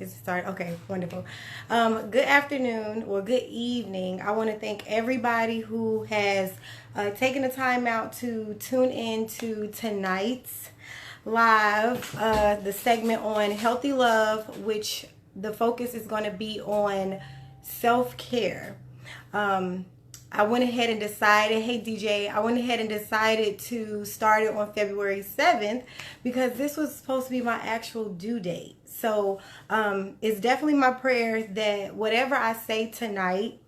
Is it started? Okay, wonderful. Good afternoon or good evening. I want to thank everybody who has taken the time out to tune in to tonight's live, the segment on healthy love, which the focus is going to be on self-care. I went ahead and decided, hey DJ, I went ahead and decided to start it on February 7th because this was supposed to be my actual due date. So it's definitely my prayer that whatever I say tonight,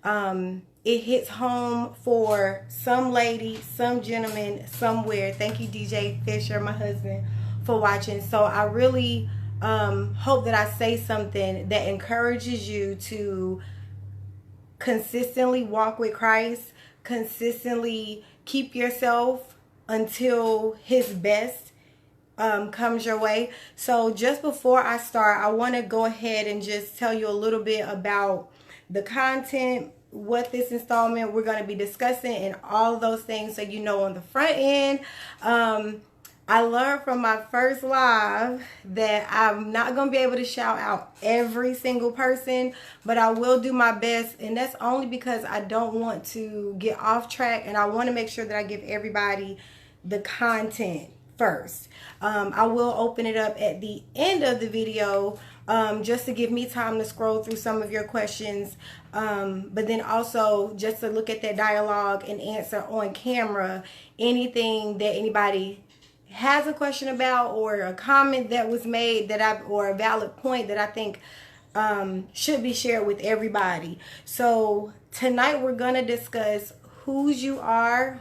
it hits home for some lady, some gentleman, somewhere. Thank you, DJ Fisher, my husband, for watching. So I really hope that I say something that encourages you to consistently walk with Christ, consistently keep yourself until his best comes your way. So just before I start, I want to go ahead and just tell you a little bit about the content, what this installment we're going to be discussing, and all of those things, so you know on the front end. I learned from my first live that I'm not going to be able to shout out every single person, but I will do my best, and that's only because I don't want to get off track, and I want to make sure that I give everybody the content first. I will open it up at the end of the video just to give me time to scroll through some of your questions, but then also just to look at that dialogue and answer on camera anything that anybody has a question about, or a comment that was made or a valid point that I think should be shared with everybody. So tonight we're going to discuss who you are.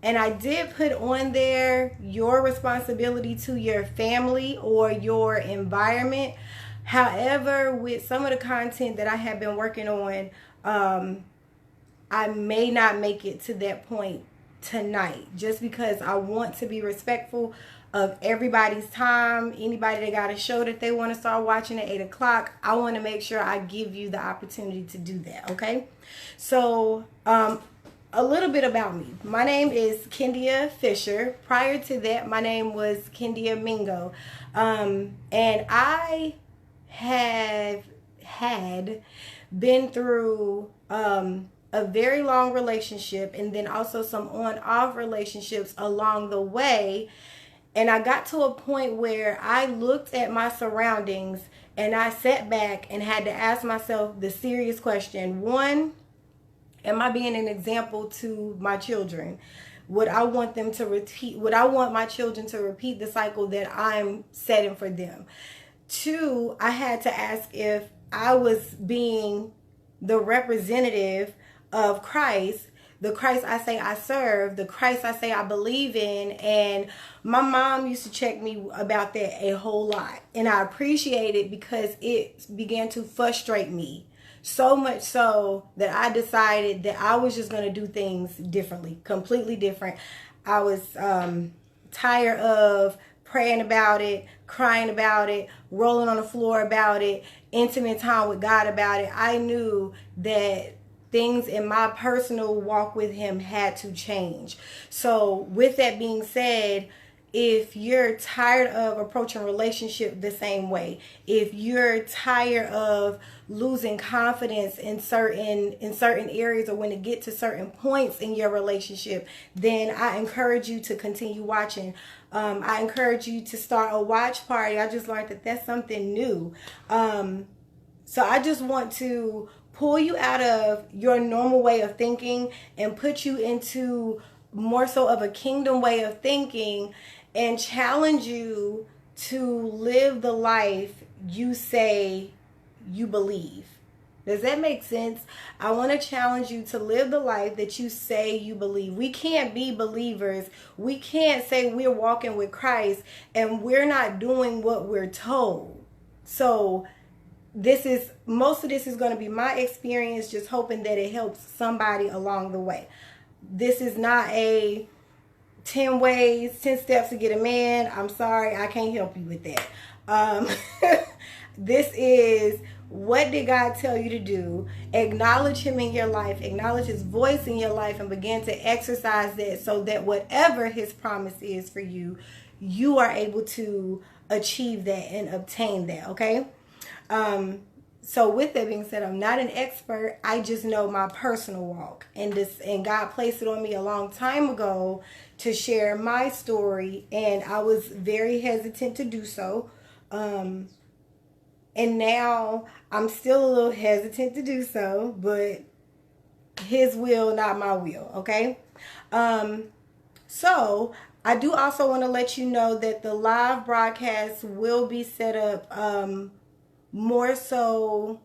And I did put on there your responsibility to your family or your environment. However, with some of the content that I have been working on, I may not make it to that point tonight, just because I want to be respectful of everybody's time. Anybody that got a show that they want to start watching at 8 o'clock, I want to make sure I give you the opportunity to do that. Okay, so a little bit about me. My name is Kndyia Fisher. Prior to that, my name was Kndyia Mingo, and I have had been through a very long relationship, and then also some on-off relationships along the way. And I got to a point where I looked at my surroundings and I sat back and had to ask myself the serious question. One, am I being an example to my children? Would I want them to repeat? Would I want my children to repeat the cycle that I'm setting for them? Two, I had to ask if I was being the representative of Christ, the Christ I say I serve, the Christ I say I believe in. And my mom used to check me about that a whole lot, and I appreciate it because it began to frustrate me, so much so that I decided that I was just going to do things differently, completely different. I was tired of praying about it, crying about it, rolling on the floor about it, intimate time with God about it. I knew that things in my personal walk with him had to change. So with that being said, if you're tired of approaching relationship the same way, if you're tired of losing confidence in certain areas, or when it get to certain points in your relationship, then I encourage you to continue watching. I encourage you to start a watch party. I just learned that that's something new. So I just want to pull you out of your normal way of thinking and put you into more so of a kingdom way of thinking, and challenge you to live the life you say you believe. Does that make sense? I want to challenge you to live the life that you say you believe. We can't be believers. We can't say we're walking with Christ and we're not doing what we're told. So most of this is going to be my experience, just hoping that it helps somebody along the way. This is not a 10 steps to get a man. I'm sorry, I can't help you with that. This is, what did God tell you to do? Acknowledge him in your life, acknowledge his voice in your life, and begin to exercise that, so that whatever his promise is for you, you are able to achieve that and obtain that, okay? So with that being said, I'm not an expert. I just know my personal walk, and God placed it on me a long time ago to share my story, and I was very hesitant to do so. And now I'm still a little hesitant to do so, but His will, not my will, okay? So I do also want to let you know that the live broadcast will be set up more so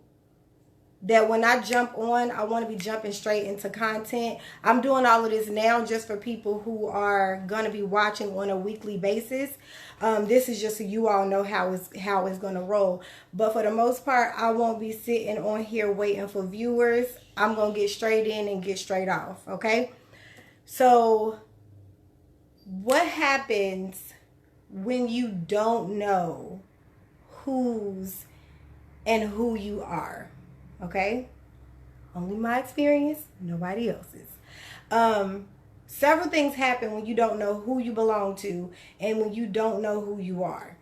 that when I jump on, I want to be jumping straight into content. I'm doing all of this now just for people who are going to be watching on a weekly basis. This is just so you all know how it's going to roll. But for the most part, I won't be sitting on here waiting for viewers. I'm going to get straight in and get straight off, okay? So what happens when you don't know who's and who you are? Okay? Only my experience, nobody else's. Several things happen when you don't know who you belong to and when you don't know who you are.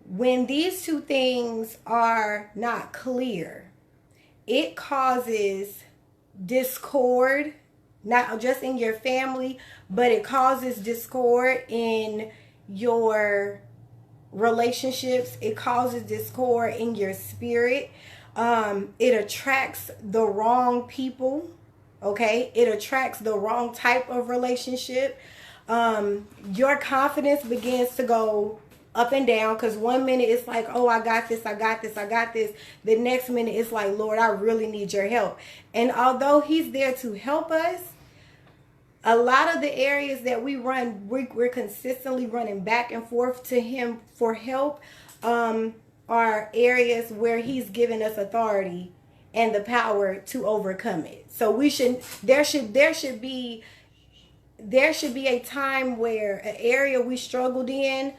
When these two things are not clear, it causes discord, not just in your family, but it causes discord in your relationships. It causes discord in your spirit. It attracts the wrong people, okay? It attracts the wrong type of relationship. Your confidence begins to go up and down, because one minute it's like, oh, I got this, I got this, I got this. The next minute it's like, Lord, I really need your help. And although He's there to help us, a lot of the areas that we run, we're consistently running back and forth to Him for help, are areas where He's given us authority and the power to overcome it. So there should be a time where an area we struggled in,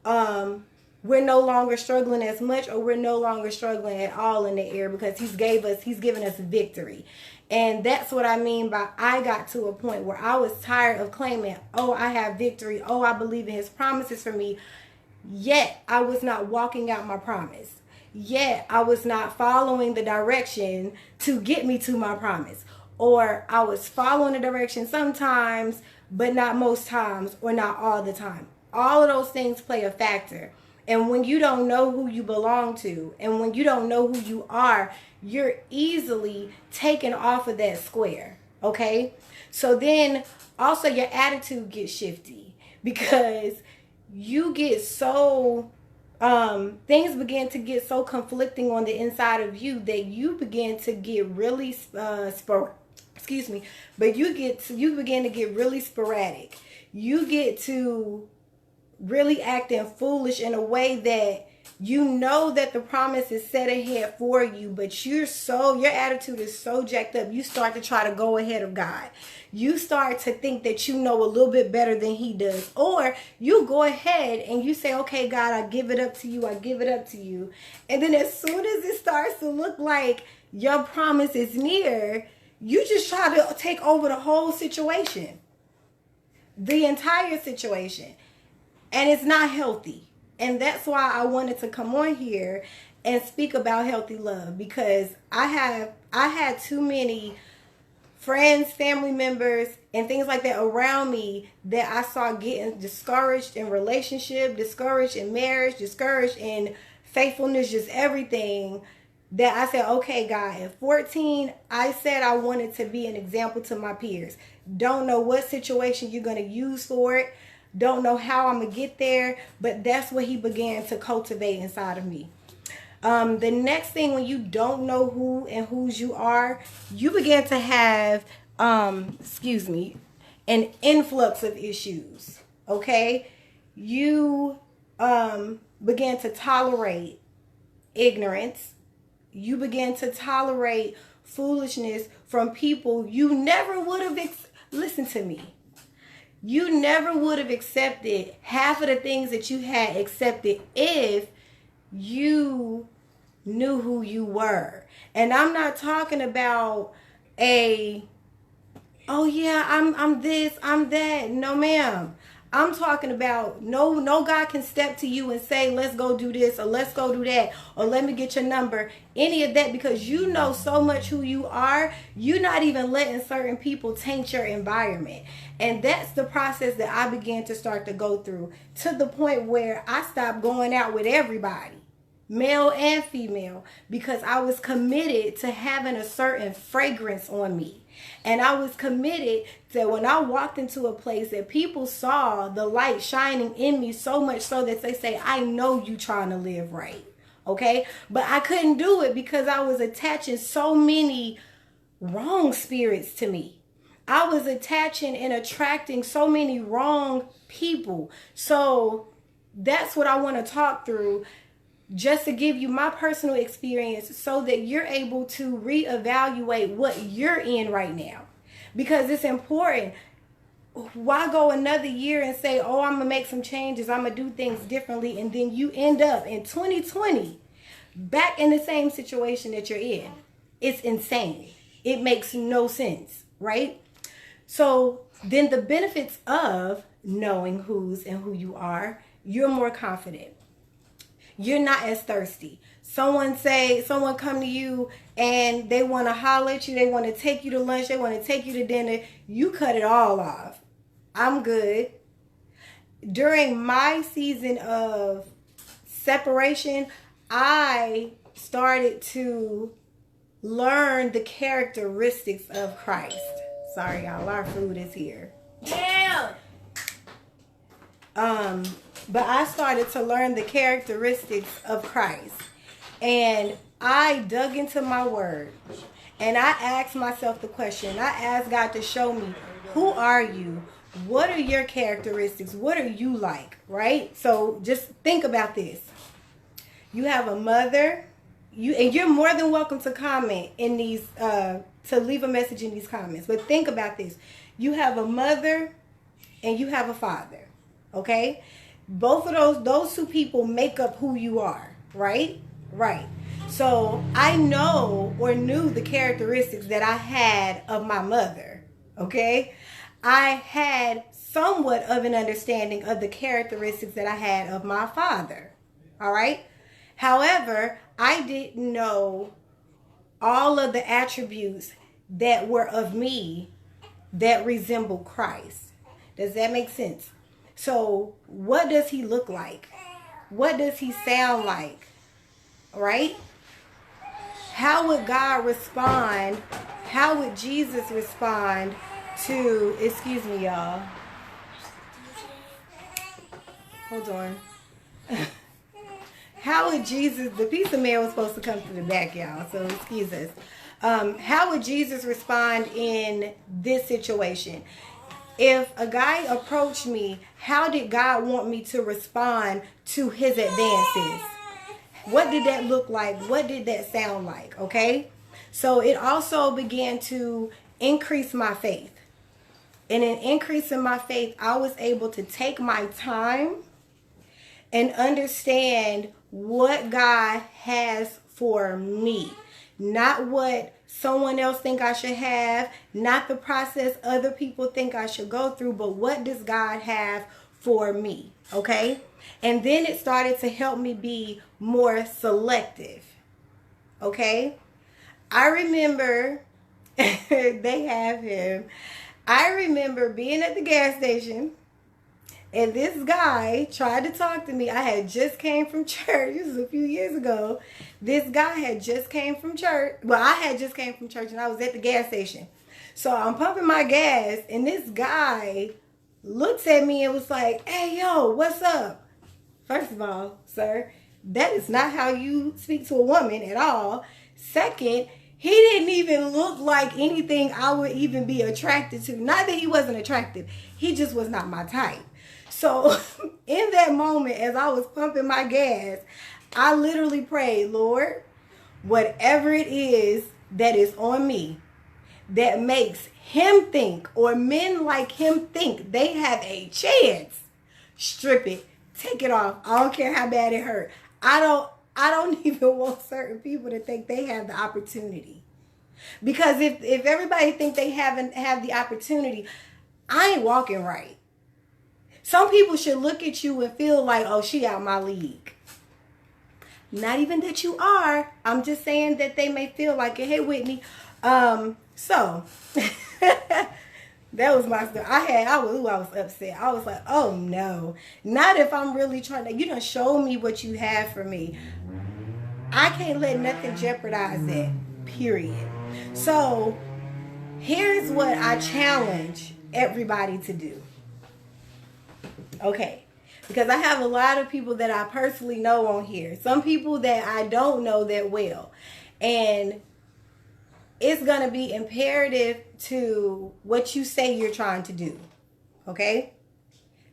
we're no longer struggling as much, or we're no longer struggling at all in the area, because He's given us victory. And that's what I mean by I got to a point where I was tired of claiming, oh, I have victory, oh, I believe in His promises for me. Yet I was not walking out my promise. Yet I was not following the direction to get me to my promise. Or I was following the direction sometimes, but not most times, or not all the time. All of those things play a factor. And when you don't know who you belong to, and when you don't know who you are, you're easily taken off of that square. Okay? So then also your attitude gets shifty, because you get so things begin to get so conflicting on the inside of you that you begin to get really you begin to get really sporadic. You get to really acting foolish in a way that you know that the promise is set ahead for you, but your attitude is so jacked up, you start to try to go ahead of God. You start to think that you know a little bit better than He does. Or you go ahead and you say, okay, God, I give it up to you. I give it up to you. And then as soon as it starts to look like your promise is near, you just try to take over the whole situation. The entire situation. And it's not healthy. And that's why I wanted to come on here and speak about healthy love, because I had too many friends, family members, and things like that around me that I saw getting discouraged in relationship, discouraged in marriage, discouraged in faithfulness, just everything, that I said, okay, God, at 14, I said I wanted to be an example to my peers. Don't know what situation you're going to use for it. Don't know how I'm going to get there, but that's what He began to cultivate inside of me. The next thing, when you don't know who and whose you are, you begin to have, an influx of issues, okay? You begin to tolerate ignorance. You begin to tolerate foolishness from people you never would have, listen to me. You never would have accepted half of the things that you had accepted if you knew who you were. And I'm not talking about oh yeah, I'm this, I'm that. No, ma'am. I'm talking about no God can step to you and say, let's go do this or let's go do that or let me get your number. Any of that, because you know so much who you are. You're not even letting certain people taint your environment. And that's the process that I began to start to go through, to the point where I stopped going out with everybody, male and female, because I was committed to having a certain fragrance on me. And I was committed that when I walked into a place that people saw the light shining in me, so much so that they say, I know you trying to live right. Okay. But I couldn't do it because I was attaching so many wrong spirits to me. I was attaching and attracting so many wrong people. So that's what I want to talk through, just to give you my personal experience so that you're able to reevaluate what you're in right now. Because it's important. Why go another year and say, oh, I'm going to make some changes, I'm going to do things differently, and then you end up in 2020 back in the same situation that you're in? It's insane. It makes no sense, right? So then the benefits of knowing who's and who you are, you're more confident. You're not as thirsty. Someone come to you and they want to holler at you. They want to take you to lunch. They want to take you to dinner. You cut it all off. I'm good. During my season of separation, I started to learn the characteristics of Christ. Sorry, y'all. Our food is here. Yeah. But I started to learn the characteristics of Christ. And I dug into my word. And I asked myself the question. I asked God to show me, who are you? What are your characteristics? What are you like? Right? So just think about this. You have a mother. And you're more than welcome to comment in these, to leave a message in these comments. But think about this. You have a mother and you have a father. Okay? Both of those two people make up who you are, right? Right. So I knew the characteristics that I had of my mother, okay? I had somewhat of an understanding of the characteristics that I had of my father, all right? However, I didn't know all of the attributes that were of me that resemble Christ. Does that make sense? So what does he look like? What does he sound like? Right? How would God respond? How would Jesus respond to, excuse me, y'all. Hold on. How would Jesus, the pizza man was supposed to come to the back, y'all, so excuse us. How would Jesus respond in this situation? If a guy approached me, how did God want me to respond to his advances? What did that look like? What did that sound like? Okay? So it also began to increase my faith. And in increasing my faith, I was able to take my time and understand what God has for me. Not what someone else think I should have, not the process other people think I should go through, but what does God have for me, okay? And then it started to help me be more selective, okay? I remember, they have him, I remember being at the gas station, and this guy tried to talk to me. I had just came from church. This was a few years ago. This guy had just came from church. Well, I had just came from church and I was at the gas station. So I'm pumping my gas and this guy looks at me and was like, hey, yo, what's up? First of all, sir, that is not how you speak to a woman at all. Second, he didn't even look like anything I would even be attracted to. Not that he wasn't attractive. He just was not my type. So in that moment, as I was pumping my gas, I literally prayed, Lord, whatever it is that is on me that makes him think, or men like him think they have a chance, strip it, take it off. I don't care how bad it hurt. I don't even want certain people to think they have the opportunity. Because if everybody think they have the opportunity, I ain't walking right. Some people should look at you and feel like, oh, she out my league. Not even that you are. I'm just saying that they may feel like it. Hey, Whitney. So that was my story. I was upset. I was like, oh no. Not if I'm really trying to, you done show me what you have for me. I can't let nothing jeopardize that. Period. So here's what I challenge everybody to do. Okay. Because I have a lot of people that I personally know on here. Some people that I don't know that well. And it's going to be imperative to what you say you're trying to do. Okay?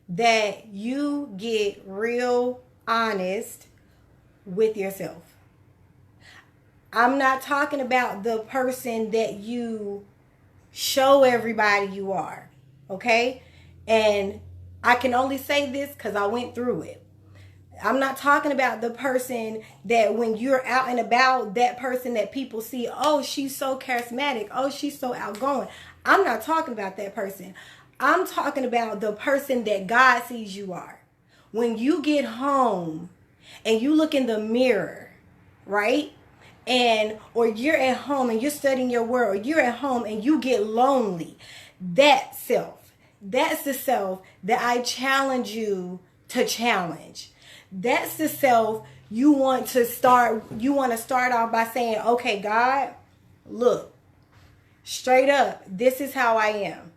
That you get real honest with yourself. I'm not talking about the person that you show everybody you are. Okay? And I can only say this because I went through it. I'm not talking about the person that when you're out and about, that person that people see, oh, she's so charismatic. Oh, she's so outgoing. I'm not talking about that person. I'm talking about the person that God sees you are. When you get home and you look in the mirror, right? Or you're at home and you're studying your word, or you're at home and you get lonely. That's the self that I challenge you to challenge. That's the self you want to start off by saying, okay, God, look, straight up, this is how I am.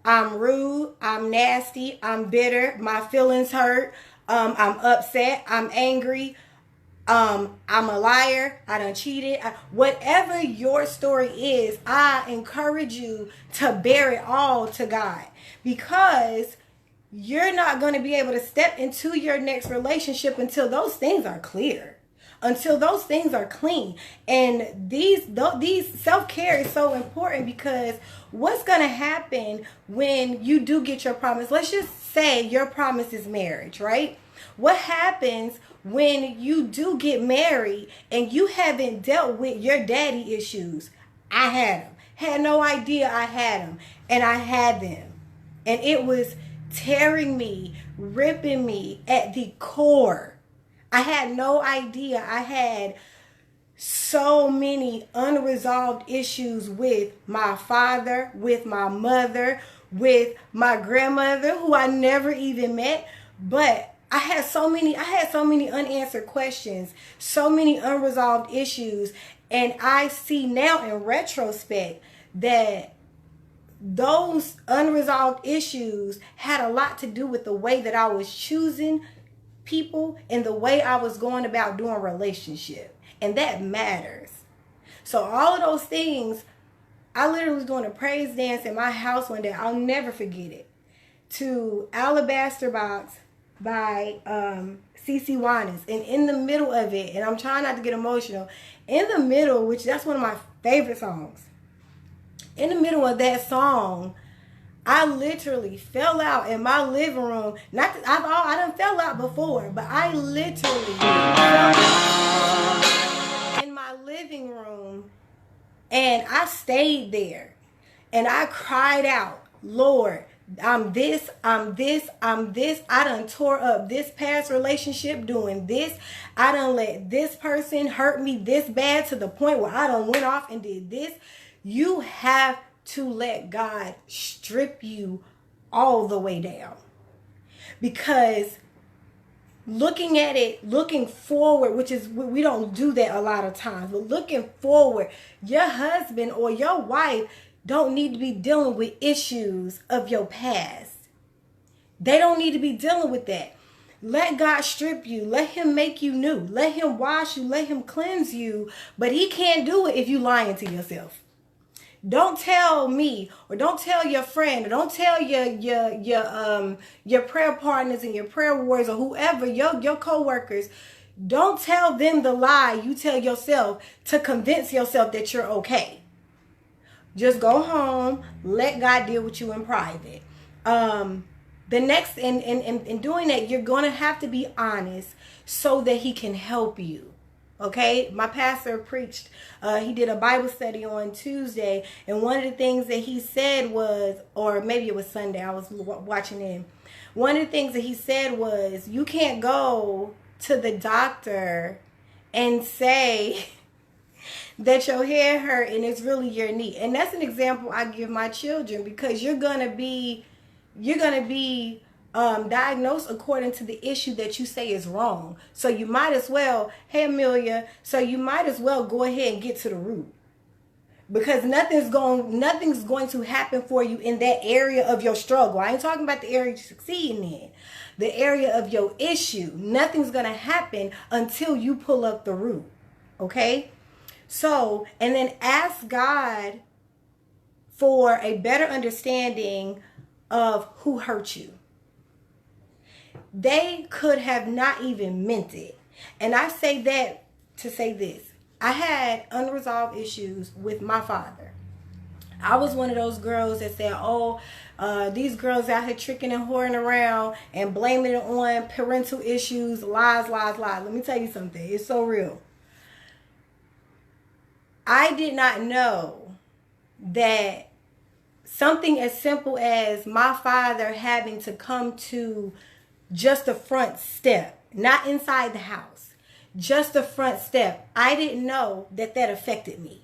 I'm rude, I'm nasty, I'm bitter, my feelings hurt, I'm upset, I'm angry, I'm a liar, I done cheated. Whatever your story is, I encourage you to bear it all to God, because you're not going to be able to step into your next relationship until those things are clear, until those things are clean. And these self-care is so important, because what's going to happen when you do get your promise? Let's just say your promise is marriage, right? What happens when you do get married and you haven't dealt with your daddy issues? I had them. Had no idea I had them. And I had them. And it was tearing me, ripping me at the core. I had no idea I had so many unresolved issues with my father, with my mother, with my grandmother, who I never even met. But I had so many unanswered questions, so many unresolved issues. And I see now in retrospect that those unresolved issues had a lot to do with the way that I was choosing people and the way I was going about doing relationship. And that matters. So all of those things, I literally was doing a praise dance in my house one day. I'll never forget it. To Alabaster Box by CeCe Winans. And in the middle of it, and I'm trying not to get emotional, in the middle, which that's one of my favorite songs, in the middle of that song, I literally fell out in my living room. Not that I done fell out before, but I literally fell out in my living room, and I stayed there, and I cried out, Lord, I'm this. I done tore up this past relationship doing this. I done let this person hurt me this bad to the point where I done went off and did this. You have to let God strip you all the way down. Because looking at it, looking forward, which is, we don't do that a lot of times, but looking forward, your husband or your wife don't need to be dealing with issues of your past. They don't need to be dealing with that. Let God strip you. Let him make you new. Let him wash you. Let him cleanse you. But he can't do it if you lying to yourself. Don't tell me, or don't tell your friend, or don't tell your prayer partners and your prayer warriors, or whoever, your co-workers. Don't tell them the lie you tell yourself to convince yourself that you're okay. Just go home, let God deal with you in private. The next, in doing that, you're going to have to be honest so that he can help you. Okay, my pastor preached, he did a Bible study on Tuesday, and one of the things that he said was, or maybe it was Sunday, I was watching him. One of the things that he said was, you can't go to the doctor and say that your hair hurt and it's really your knee. And that's an example I give my children, because you're gonna be diagnosed according to the issue that you say is wrong. So you might as well, hey Amelia, so you might as well go ahead and get to the root. Because nothing's going to happen for you in that area of your struggle. I ain't talking about the area you're succeeding in. The area of your issue. Nothing's going to happen until you pull up the root. Okay? So, and then ask God for a better understanding of who hurt you. They could have not even meant it. And I say that to say this. I had unresolved issues with my father. I was one of those girls that said, oh, these girls out here tricking and whoring around and blaming it on parental issues, lies. Let me tell you something. It's so real. I did not know that something as simple as my father having to come to just the front step, not inside the house, just the front step. I didn't know that affected me.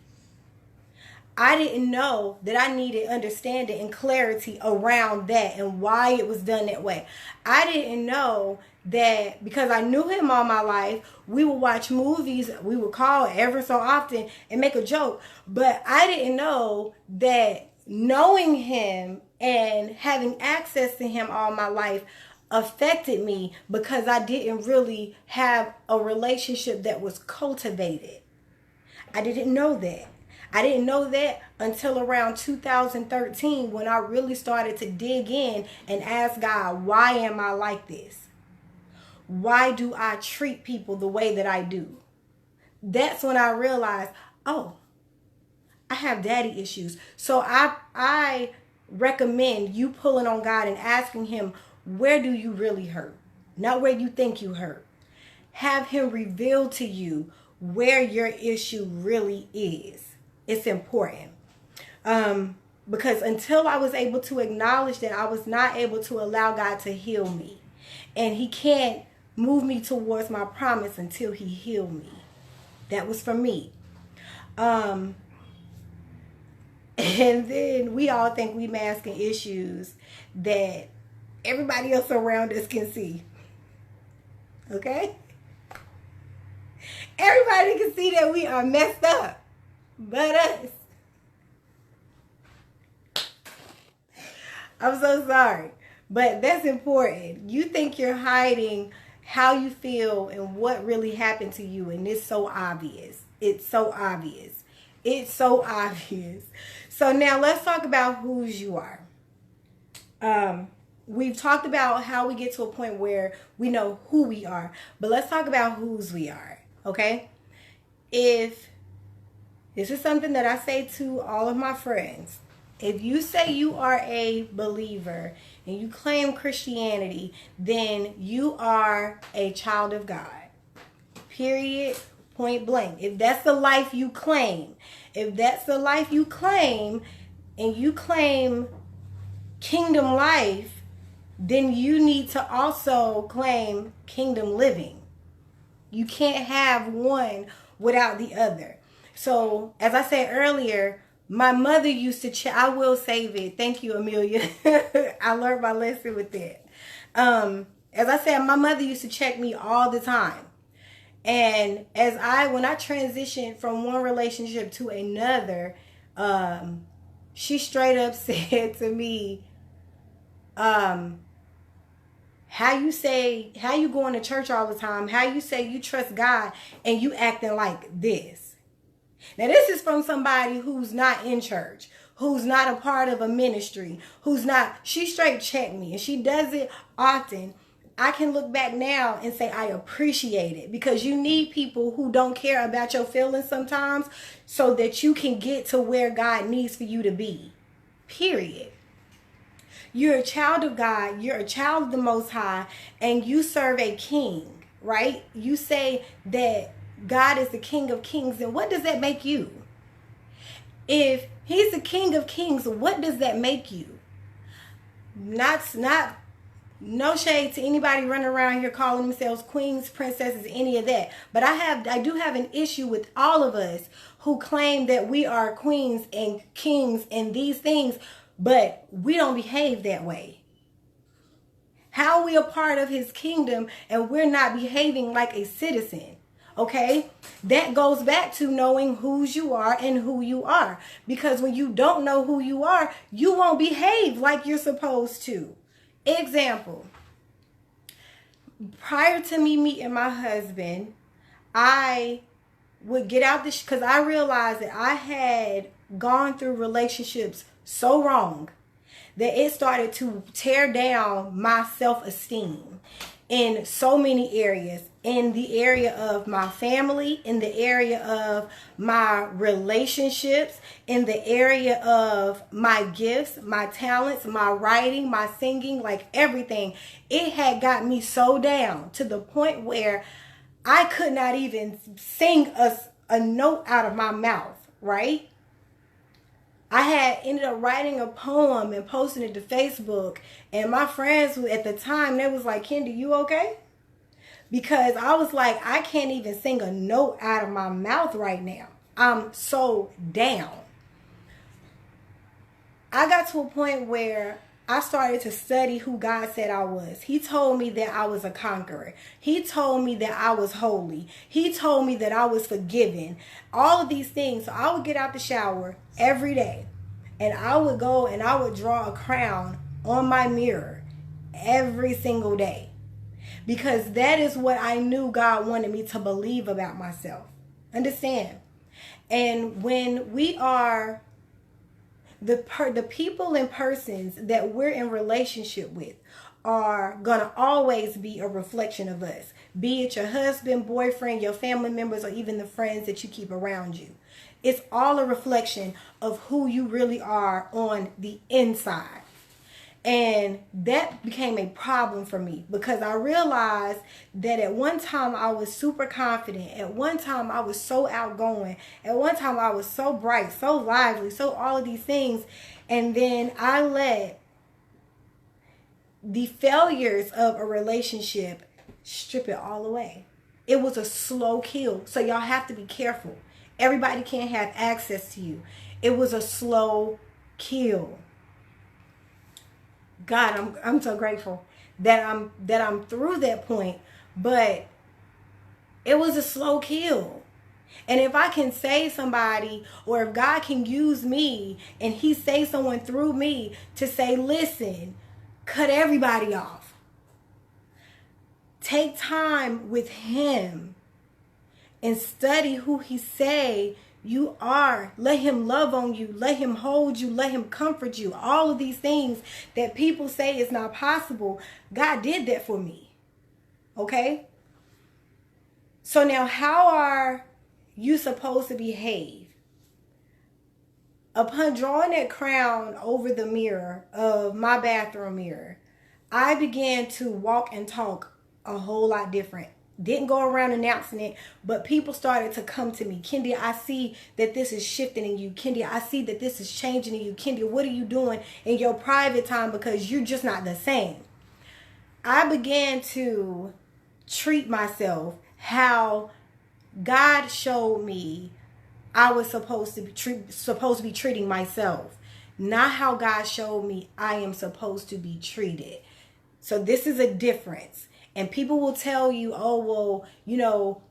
I didn't know that I needed understanding and clarity around that and why it was done that way. I didn't know that because I knew him all my life, we would watch movies, we would call ever so often and make a joke. But I didn't know that knowing him and having access to him all my life affected me, because I didn't really have a relationship that was cultivated. I didn't know that. I didn't know that until around 2013, when I really started to dig in and ask God, why am I like this? Why do I treat people the way that I do? That's when I realized, oh, I have daddy issues. So I recommend you pulling on God and asking him, where do you really hurt? Not where you think you hurt. Have him reveal to you where your issue really is. It's important. Because until I was able to acknowledge that, I was not able to allow God to heal me. And he can't move me towards my promise until he healed me. That was for me. And then we all think we masking issues that everybody else around us can see. Okay? Everybody can see that we are messed up, but us. I'm so sorry, but that's important. You think you're hiding how you feel and what really happened to you, and it's so obvious. It's so obvious. It's so obvious. So now let's talk about whose you are. We've talked about how we get to a point where we know who we are, but let's talk about whose we are, okay? If this is something that I say to all of my friends, if you say you are a believer and you claim Christianity, then you are a child of God. Period. Point blank. If that's the life you claim, and you claim kingdom life, then you need to also claim kingdom living. You can't have one without the other. So, as I said earlier, my mother used to I will save it. Thank you, Amelia. I learned my lesson with that. As I said, my mother used to check me all the time. And when I transitioned from one relationship to another, she straight up said to me, how you going to church all the time, how you say you trust God and you acting like this. Now this is from somebody who's not in church, who's not a part of a ministry, she straight checked me, and she does it often. I can look back now and say I appreciate it, because you need people who don't care about your feelings sometimes so that you can get to where God needs for you to be. Period. You're a child of God. You're a child of the Most High, and you serve a king, right? You say that God is the King of Kings, then what does that make you? If he's the King of Kings, what does that make you? Not no shade to anybody running around here calling themselves queens, princesses, any of that. But I do have an issue with all of us who claim that we are queens and kings and these things, but we don't behave that way. How are we a part of his kingdom and we're not behaving like a citizen? Okay, that goes back to knowing whose you are and who you are. Because when you don't know who you are, you won't behave like you're supposed to. Example, prior to me meeting my husband, I would get out because I realized that I had gone through relationships so wrong that it started to tear down my self-esteem in so many areas. In the area of my family, in the area of my relationships, in the area of my gifts, my talents, my writing, my singing, like everything. It had got me so down to the point where I could not even sing a note out of my mouth, right? I had ended up writing a poem and posting it to Facebook, and my friends at the time, they was like, Kndy, you okay? Because I was like, I can't even sing a note out of my mouth right now. I'm so down. I got to a point where I started to study who God said I was. He told me that I was a conqueror. He told me that I was holy. He told me that I was forgiven. All of these things. So I would get out the shower every day, and I would go and I would draw a crown on my mirror every single day. Because that is what I knew God wanted me to believe about myself. Understand? And when we are the people and persons that we're in relationship with are going to always be a reflection of us. Be it your husband, boyfriend, your family members, or even the friends that you keep around you. It's all a reflection of who you really are on the inside. And that became a problem for me because I realized that at one time I was super confident. At one time I was so outgoing. At one time I was so bright, so lively, so all of these things. And then I let the failures of a relationship strip it all away. It was a slow kill. So y'all have to be careful. Everybody can't have access to you. It was a slow kill. God, I'm so grateful that I'm through that point, but it was a slow kill. And if I can save somebody, or if God can use me and he saves someone through me to say, listen, cut everybody off. Take time with him and study who he say you are. Let him love on you. Let him hold you. Let him comfort you. All of these things that people say is not possible. God did that for me. Okay? So now how are you supposed to behave? Upon drawing that crown over the mirror of my bathroom mirror, I began to walk and talk a whole lot different. Didn't go around announcing it, but people started to come to me. Kndy, I see that this is shifting in you. Kndy, I see that this is changing in you. Kndy, what are you doing in your private time? Because you're just not the same. I began to treat myself how God showed me I was supposed to be treating myself, not how God showed me I am supposed to be treated. So this is a difference. And people will tell you, oh, well, you know,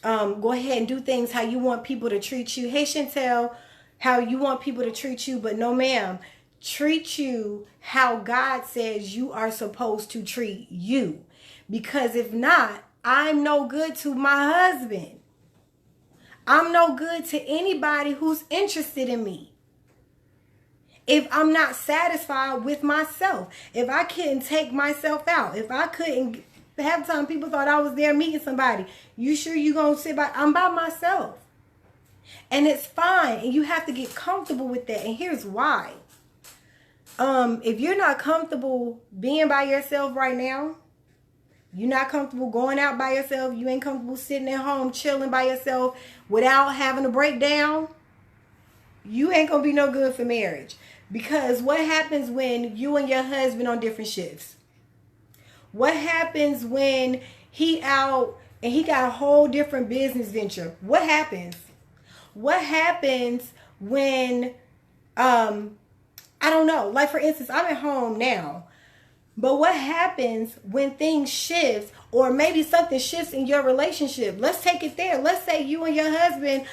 go ahead and do things how you want people to treat you. Hey, Chantel, how you want people to treat you. But no, ma'am, treat you how God says you are supposed to treat you. Because if not, I'm no good to my husband. I'm no good to anybody who's interested in me. If I'm not satisfied with myself, if I couldn't take myself out, if I couldn't, half the time people thought I was there meeting somebody. You sure you gonna sit by? I'm by myself. And it's fine. And you have to get comfortable with that. And here's why. If you're not comfortable being by yourself right now, You're not comfortable going out by yourself. You ain't comfortable sitting at home chilling by yourself without having a breakdown. You ain't gonna be no good for marriage. Because what happens when you and your husband on different shifts? What happens when he out and he got a whole different business venture? What happens? What happens when I don't know. Like, for instance, I'm at home now. But what happens when things shift, or maybe something shifts in your relationship? Let's take it there. Let's say you and your husband,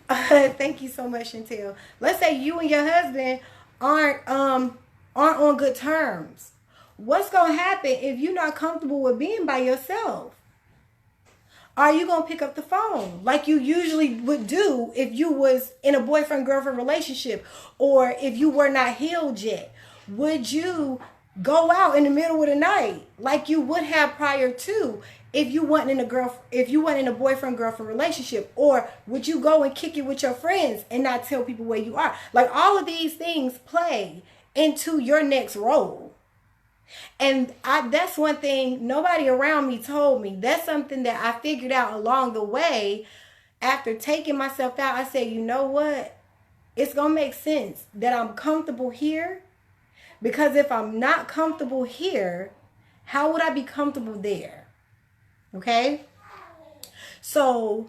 thank you so much, Chantel. Let's say you and your husband aren't on good terms. What's going to happen if you're not comfortable with being by yourself? Are you going to pick up the phone like you usually would do if you was in a boyfriend-girlfriend relationship, or if you were not healed yet? Would you go out in the middle of the night like you would have prior to if you weren't in a boyfriend-girlfriend relationship? Or would you go and kick it with your friends and not tell people where you are? Like, all of these things play into your next role. And that's one thing nobody around me told me. That's something that I figured out along the way after taking myself out. I said, you know what? It's going to make sense that I'm comfortable here, because if I'm not comfortable here, how would I be comfortable there? Okay? So,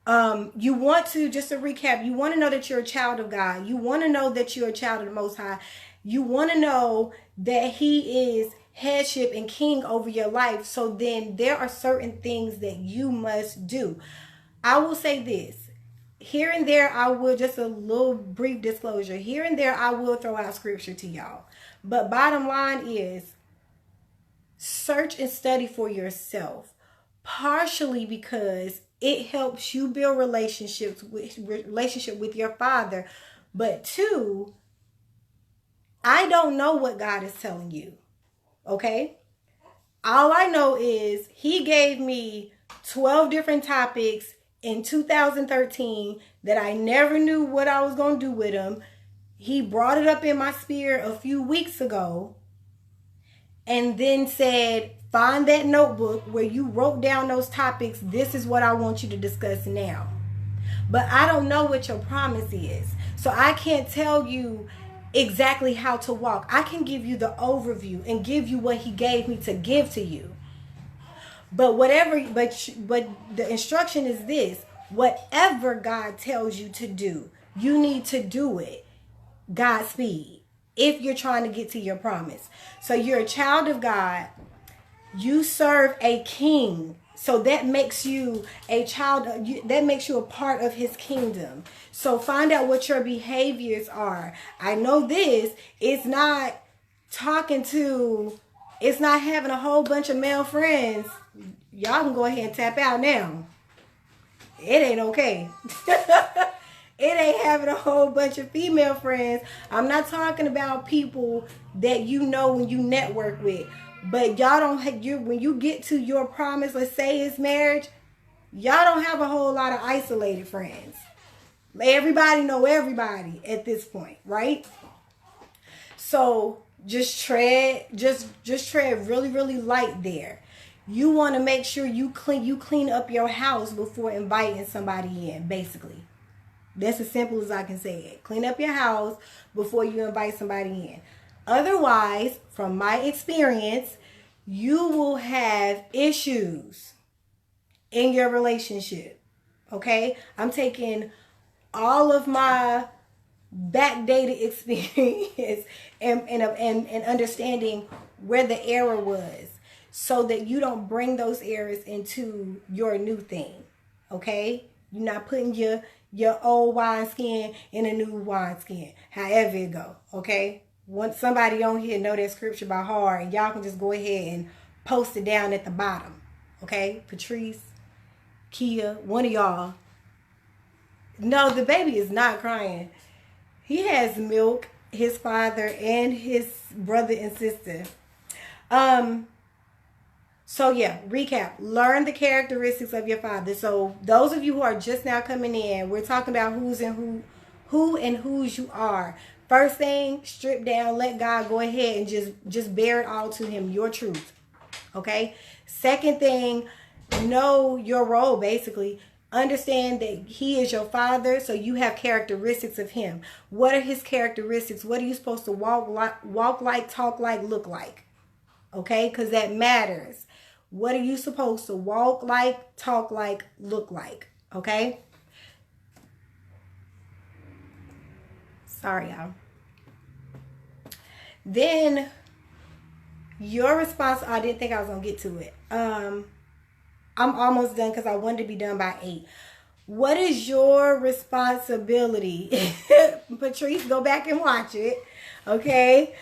you want to, just to recap, you want to know that you're a child of God. You want to know that you're a child of the Most High. You want to know that He is headship and king over your life. So then there are certain things that you must do. I will say this. Here and there, I will, just a little brief disclosure. Here and there, I will throw out scripture to y'all. But bottom line is, search and study for yourself. Partially because it helps you build relationship with your Father. But two, I don't know what God is telling you. Okay? All I know is He gave me 12 different topics in 2013 that I never knew what I was going to do with them. He brought it up in my spirit a few weeks ago, and then said, find that notebook where you wrote down those topics. This is what I want you to discuss now. But I don't know what your promise is. So I can't tell you exactly how to walk. I can give you the overview and give you what He gave me to give to you. But the instruction is this: whatever God tells you to do, you need to do it. Godspeed. If you're trying to get to your promise. So you're a child of God. You serve a king. So that makes you a child. That makes you a part of His kingdom. So find out what your behaviors are. I know this. It's not having a whole bunch of male friends. Y'all can go ahead and tap out now. It ain't okay. It ain't having a whole bunch of female friends. I'm not talking about people that you know when you network with. But y'all don't have, when you get to your promise, let's say it's marriage, y'all don't have a whole lot of isolated friends. Everybody know everybody at this point, right? So just tread really, really light there. You want to make sure you clean up your house before inviting somebody in, basically. That's as simple as I can say it. Clean up your house before you invite somebody in. Otherwise, from my experience, you will have issues in your relationship. Okay? I'm taking all of my backdated experience and understanding where the error was, so that you don't bring those errors into your new thing. Okay? You're not putting your old wineskin in a new wineskin. However it go. Okay? Once somebody on here know that scripture by heart, and y'all can just go ahead and post it down at the bottom. Okay? Patrice, Kia, one of y'all. No, the baby is not crying. He has milk, his father, and his brother and sister. So yeah, recap. Learn the characteristics of your father. So those of you who are just now coming in, we're talking about who and whose you are. First thing, strip down, let God go ahead and just bear it all to Him, your truth. Okay? Second thing, know your role, basically. Understand that he is your father, so you have characteristics of him. What are his characteristics? What are you supposed to walk like, talk like, look like? Okay, because that matters. What are you supposed to walk like, talk like, look like? Okay? Sorry, y'all. Then your response, I didn't think I was going to get to it. I'm almost done because I wanted to be done by 8. What is your responsibility? Patrice, go back and watch it. Okay.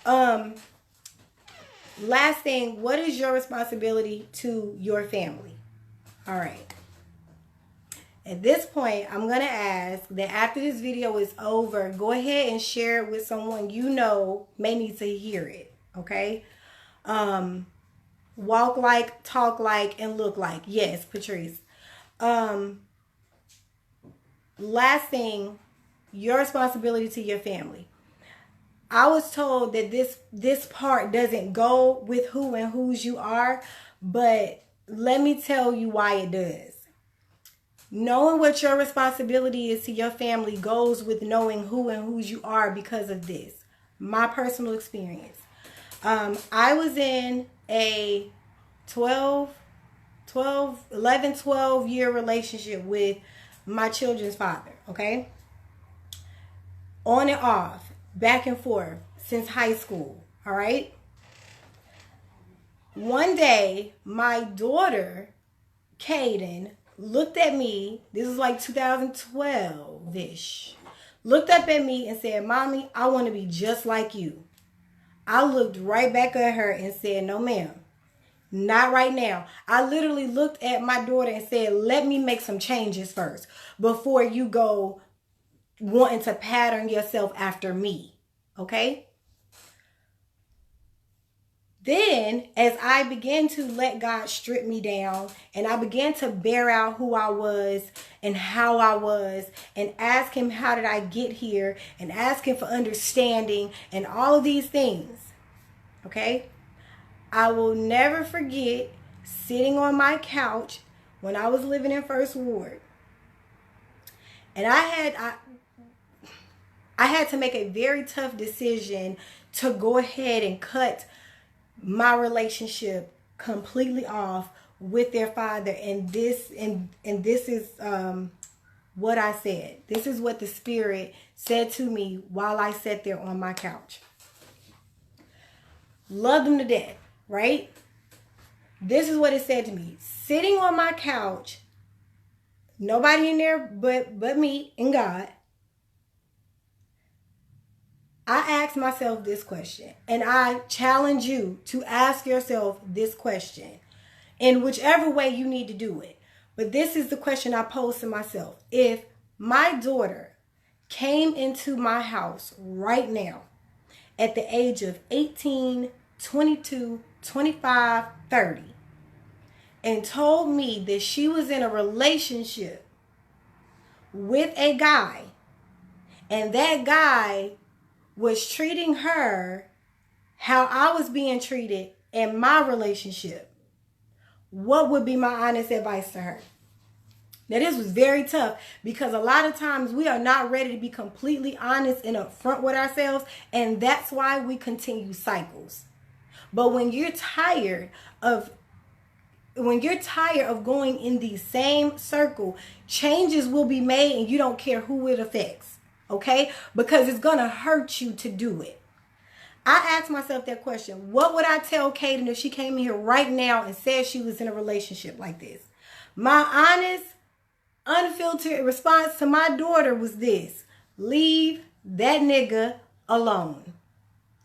Last thing, what is your responsibility to your family? All right. At this point, I'm going to ask that after this video is over, go ahead and share it with someone you know may need to hear it. Okay. Walk like, talk like, and look like. Yes, Patrice. Last thing, your responsibility to your family. I was told that this part doesn't go with who and whose you are, but let me tell you why it does. Knowing what your responsibility is to your family goes with knowing who and whose you are because of this. My personal experience. I was in a 12 year relationship with my children's father, okay? On and off, back and forth, since high school, all right? One day, my daughter, Kaden, looked at me, this is like 2012-ish, looked up at me and said, "Mommy, I want to be just like you." I looked right back at her and said, "No, ma'am. Not right now." I literally looked at my daughter and said, "Let me make some changes first before you go wanting to pattern yourself after me." Okay? Then, as I began to let God strip me down and I began to bear out who I was and how I was and ask him, how did I get here? And ask him for understanding and all of these things. Okay? I will never forget sitting on my couch when I was living in First Ward. And I had to make a very tough decision to go ahead and cut my relationship completely off with their father. And this is what I said. This is what the Spirit said to me while I sat there on my couch. Love them to death, right? This is what it said to me. Sitting on my couch, nobody in there but me and God. I asked myself this question, and I challenge you to ask yourself this question in whichever way you need to do it. But this is the question I posed to myself. If my daughter came into my house right now at the age of 18, 22, 25, 30, and told me that she was in a relationship with a guy, and that guy was treating her how I was being treated in my relationship, what would be my honest advice to her? Now, this was very tough because a lot of times we are not ready to be completely honest and upfront with ourselves, and that's why we continue cycles. But when you're tired of going in the same circle, changes will be made and you don't care who it affects. Okay? Because it's going to hurt you to do it. I asked myself that question. What would I tell Kaden if she came in here right now and said she was in a relationship like this? My honest, unfiltered response to my daughter was this: leave that nigga alone.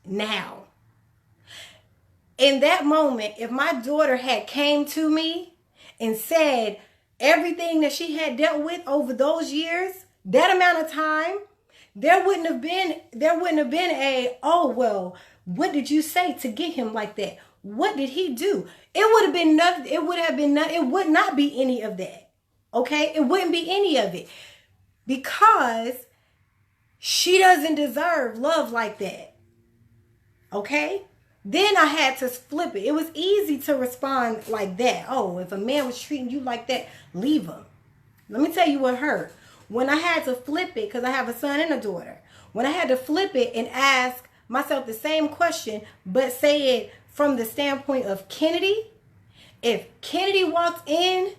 Now. In that moment, if my daughter had came to me and said everything that she had dealt with over those years, that amount of time, there wouldn't have been a, "Oh, well, what did you say to get him like that? What did he do?" It would have been nothing. It would not be any of that. Okay? It wouldn't be any of it. Because she doesn't deserve love like that. Okay? Then I had to flip it. It was easy to respond like that. Oh, if a man was treating you like that, leave him. Let me tell you what hurt. When I had to flip it, because I have a son and a daughter, when I had to flip it and ask myself the same question, but say it from the standpoint of Kennedy, if Kennedy walked in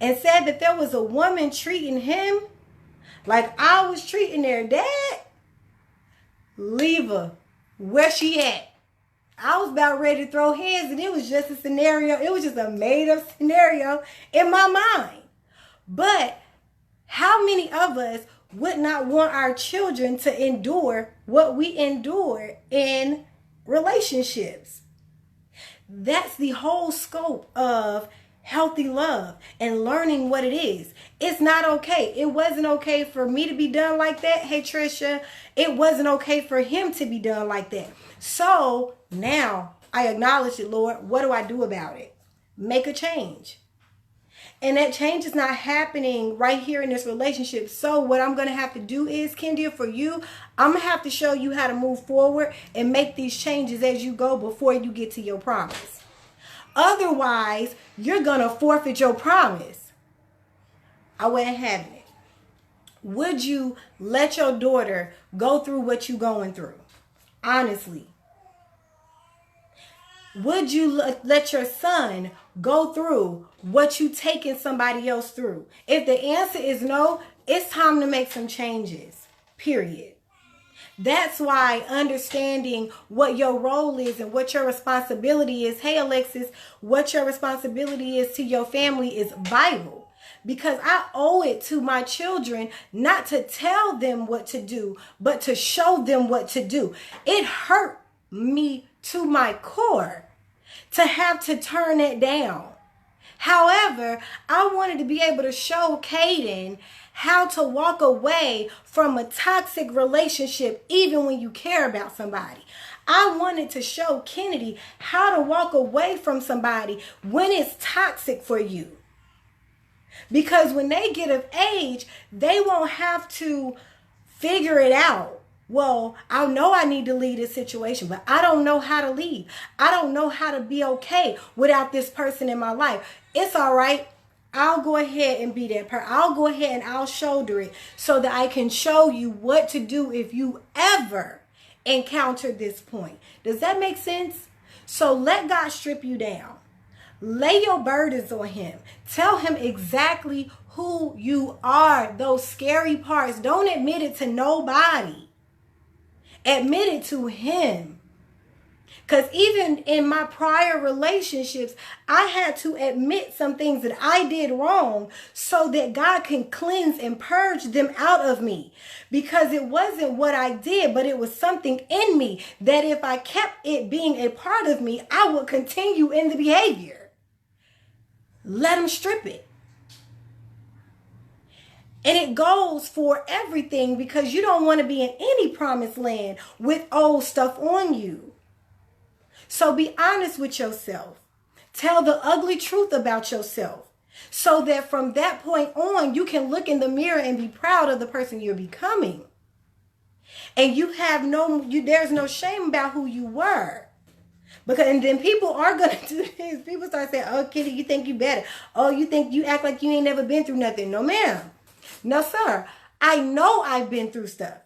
and said that there was a woman treating him like I was treating their dad, leave her where she at. I was about ready to throw hands, and it was just a scenario. It was just a made-up scenario in my mind. But how many of us would not want our children to endure what we endure in relationships? That's the whole scope of healthy love and learning what it is. It's not okay. It wasn't okay for me to be done like that. Hey, Trisha, it wasn't okay for him to be done like that. So now I acknowledge it, Lord. What do I do about it? Make a change. And that change is not happening right here in this relationship. So what I'm going to have to do is, Kndyia, for you, I'm going to have to show you how to move forward and make these changes as you go before you get to your promise. Otherwise, you're going to forfeit your promise. I wasn't having it. Would you let your daughter go through what you're going through? Honestly. Would you let your son go through what you taking somebody else through? If the answer is no, it's time to make some changes. Period. That's why understanding what your role is and what your responsibility is. Hey, Alexis, what your responsibility is to your family is vital. Because I owe it to my children not to tell them what to do, but to show them what to do. It hurt me to my core to have to turn it down. However, I wanted to be able to show Caden how to walk away from a toxic relationship even when you care about somebody. I wanted to show Kennedy how to walk away from somebody when it's toxic for you. Because when they get of age, they won't have to figure it out. Well, I know I need to leave this situation, but I don't know how to leave. I don't know how to be okay without this person in my life. It's all right. I'll go ahead and be that person. I'll go ahead and I'll shoulder it so that I can show you what to do if you ever encounter this point. Does that make sense? So let God strip you down. Lay your burdens on him. Tell him exactly who you are. Those scary parts. Don't admit it to nobody. Admit it to him. Because even in my prior relationships, I had to admit some things that I did wrong so that God can cleanse and purge them out of me. Because it wasn't what I did, but it was something in me that if I kept it being a part of me, I would continue in the behavior. Let him strip it. And it goes for everything because you don't want to be in any promised land with old stuff on you. So be honest with yourself. Tell the ugly truth about yourself so that from that point on, you can look in the mirror and be proud of the person you're becoming. And you have there's no shame about who you were. And then people are going to do this. People start saying, oh, Kitty, you think you better. Oh, you act like you ain't never been through nothing. No, ma'am. No, sir. I know I've been through stuff.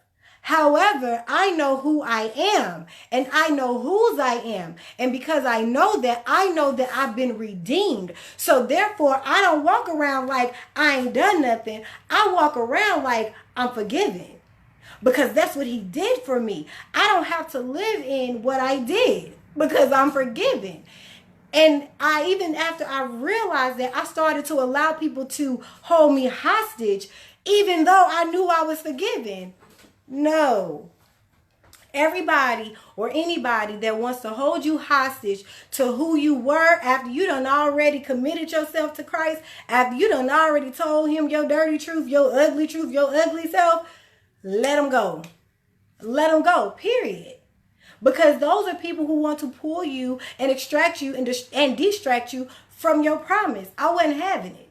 However, I know who I am and I know whose I am. And because I know that I've been redeemed. So therefore, I don't walk around like I ain't done nothing. I walk around like I'm forgiven because that's what he did for me. I don't have to live in what I did because I'm forgiven. And even after I realized that, I started to allow people to hold me hostage, even though I knew I was forgiven. No. Everybody or anybody that wants to hold you hostage to who you were after you done already committed yourself to Christ, after you done already told him your dirty truth, your ugly self, let them go. Let them go, period. Because those are people who want to pull you and extract you and distract you from your promise. I wasn't having it.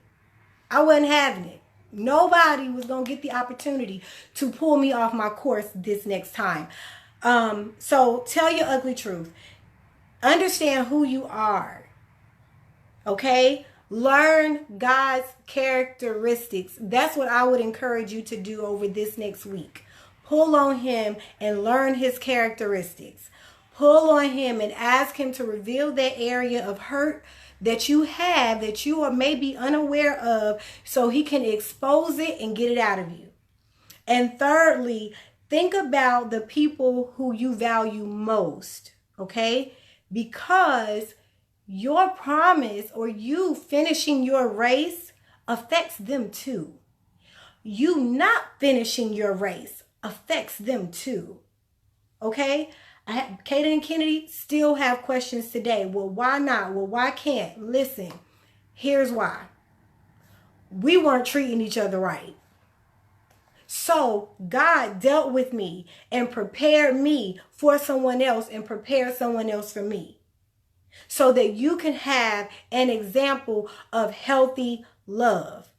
I wasn't having it. Nobody was going to get the opportunity to pull me off my course this next time. So tell your ugly truth. Understand who you are. Okay? Learn God's characteristics. That's what I would encourage you to do over this next week. Pull on him and learn his characteristics. Pull on him and ask him to reveal that area of hurt that you have, that you are maybe unaware of, so he can expose it and get it out of you. And thirdly, think about the people who you value most, okay? Because your promise or you finishing your race affects them too. You not finishing your race affects them too, okay? Kaden and Kennedy still have questions today. Well, why not? Well, why can't? Listen, here's why. We weren't treating each other right. So God dealt with me and prepared me for someone else and prepared someone else for me, so that you can have an example of healthy love.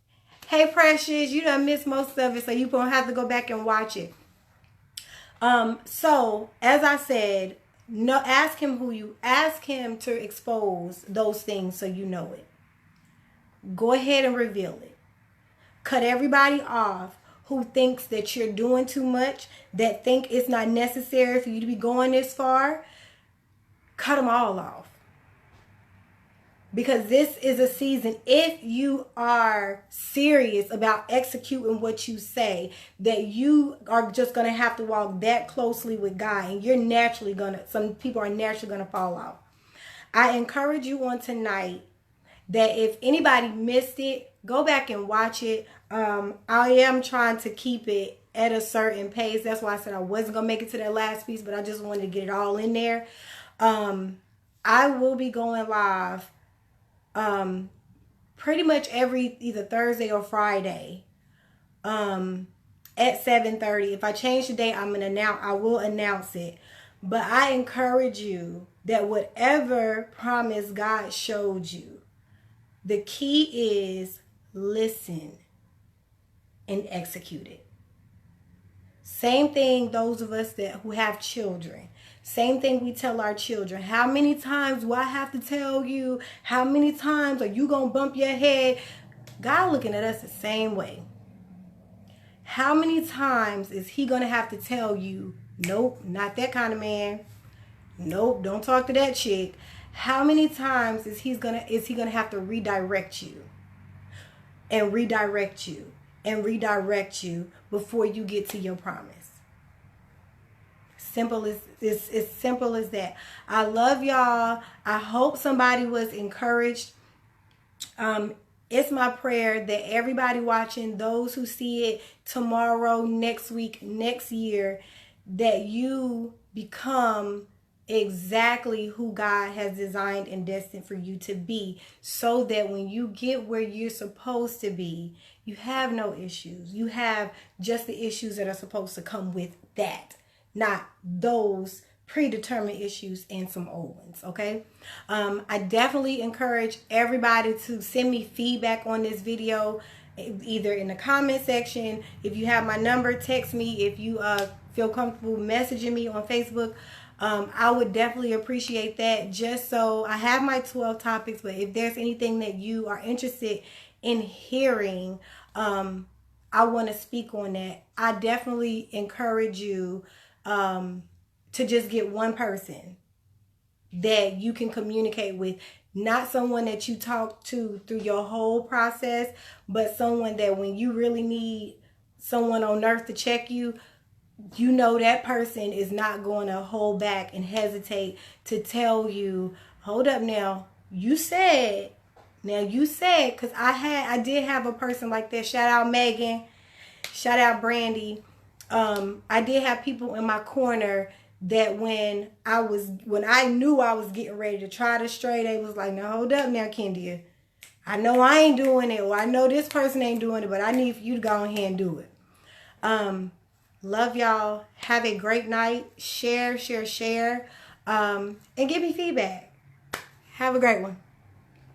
Hey, Precious, you done missed most of it, so you're going to have to go back and watch it. So, as I said, no, ask him to expose those things so you know it. Go ahead and reveal it. Cut everybody off who thinks that you're doing too much, that think it's not necessary for you to be going this far. Cut them all off. Because this is a season, if you are serious about executing what you say, that you are just going to have to walk that closely with God. And you're naturally some people are naturally going to fall off. I encourage you on tonight that if anybody missed it, go back and watch it. I am trying to keep it at a certain pace. That's why I said I wasn't going to make it to that last piece, but I just wanted to get it all in there. I will be going live pretty much every either Thursday or Friday at 7:30. If I change the date, I will announce it. But I encourage you that whatever promise God showed you, the key is listen and execute it. Same thing, those of us who have children. Same thing we tell our children. How many times do I have to tell you? How many times are you going to bump your head? God looking at us the same way. How many times is he going to have to tell you, nope, not that kind of man. Nope, don't talk to that chick. How many times is he going to have to redirect you and redirect you and redirect you before you get to your promise? It's simple as that. I love y'all. I hope somebody was encouraged. It's my prayer that everybody watching, those who see it tomorrow, next week, next year, that you become exactly who God has designed and destined for you to be, so that when you get where you're supposed to be, you have no issues. You have just the issues that are supposed to come with that, not those predetermined issues and some old ones, okay? I definitely encourage everybody to send me feedback on this video, either in the comment section. If you have my number, text me. If you feel comfortable messaging me on Facebook, I would definitely appreciate that. Just so I have my 12 topics, but if there's anything that you are interested in hearing, I want to speak on that. I definitely encourage you to just get one person that you can communicate with, not someone that you talk to through your whole process, but someone that when you really need someone on earth to check you, you know that person is not going to hold back and hesitate to tell you, hold up now, you said, because I did have a person like that. Shout out Megan, shout out Brandy. I did have people in my corner that when I knew I was getting ready to try to stray, they was like, now hold up now, Kndyia. I know I ain't doing it, or I know this person ain't doing it, but I need for you to go ahead and do it. Love y'all. Have a great night. Share, and give me feedback. Have a great one.